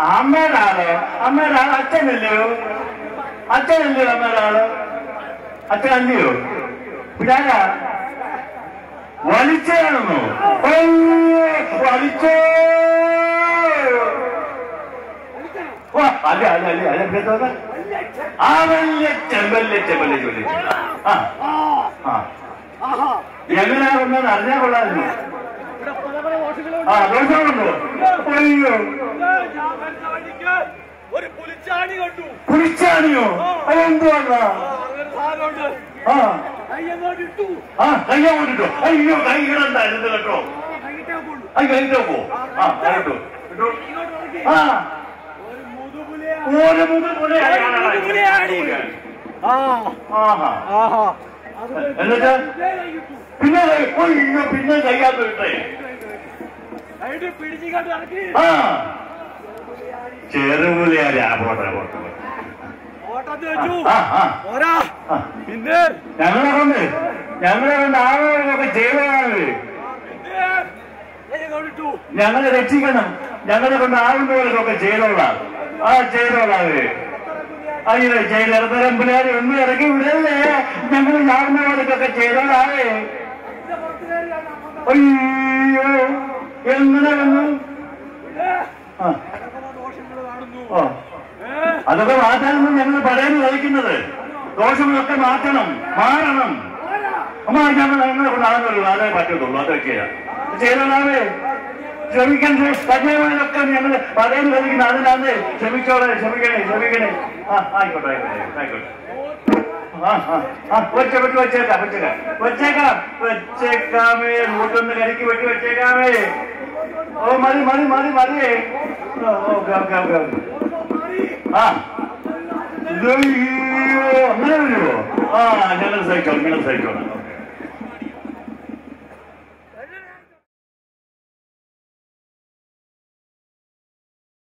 അമ്മയുടെ ആള് അച്ഛനല്ലയോ അമ്മയുടെ ആള് അച്ഛനല്ലയോ പിന്നാരാ വലിച്ചാണെന്നോ വലിച്ചോ അല്ല എങ്ങനെയാണെന്ന് അറിഞ്ഞാൽ കൊള്ളായിരുന്നു ദോഷമുണ്ടോ അയ്യോ പുളിച്ചാണിയോ അതെന്തുവാ കയ്യോട്ടിട്ടോ അയ്യോ കൈ ഇടണ്ടായിരുന്നു കേട്ടോ കഴിഞ്ഞോ പോ കേട്ടോ ഒരു എന്നിട്ട് പിന്നെ പിന്നെ കയ്യാത്ത വിട്ടേ ചെറുപുലിയാ പോട്ടെ പിന്നെ ഞങ്ങളെ കൊണ്ട് ആളുകളൊക്കെ ചെയ്തതാണ് ഞങ്ങളെ രക്ഷിക്കണം ഞങ്ങളെ കൊണ്ട് ആളുകളൊക്കെ ചെയ്തോളാം ചെയ്തോളാവേ അയ്യോ ചെയ്തെടുത്തരം പിള്ളേരെ ഒന്നും ഇറക്കി വിടല്ലേ ഞങ്ങൾ ആളുകളൊക്കെ ചെയ്തോളാവേ അയ്യോ എങ്ങനെ വന്നു അതൊക്കെ മാറ്റാനൊന്നും ഞങ്ങൾ പടയെന്ന് കളിക്കുന്നത് ദോഷങ്ങളൊക്കെ മാറണം അമ്മ ഞങ്ങളെ കൊണ്ടാകുന്നുള്ളൂ അതേ പറ്റത്തുള്ളൂ അതൊക്കെയാ ചെയ്തോളാവേ ക്ഷമിക്കണ്ടേ കന്യാമൊക്കെ ഞങ്ങൾ പടയെന്ന് കളിക്കുന്ന അതിനാന്ന് ക്ഷമിക്കണേ ആയിക്കോട്ടെ വെച്ചേക്കാമേ റൂട്ടൊന്ന് കരിക്ക് വെച്ചേക്കാമേ ഓ മതിയേ ഓക്കെ അങ്ങനെ വരുമോ ഞങ്ങൾ സഹിച്ചോളാം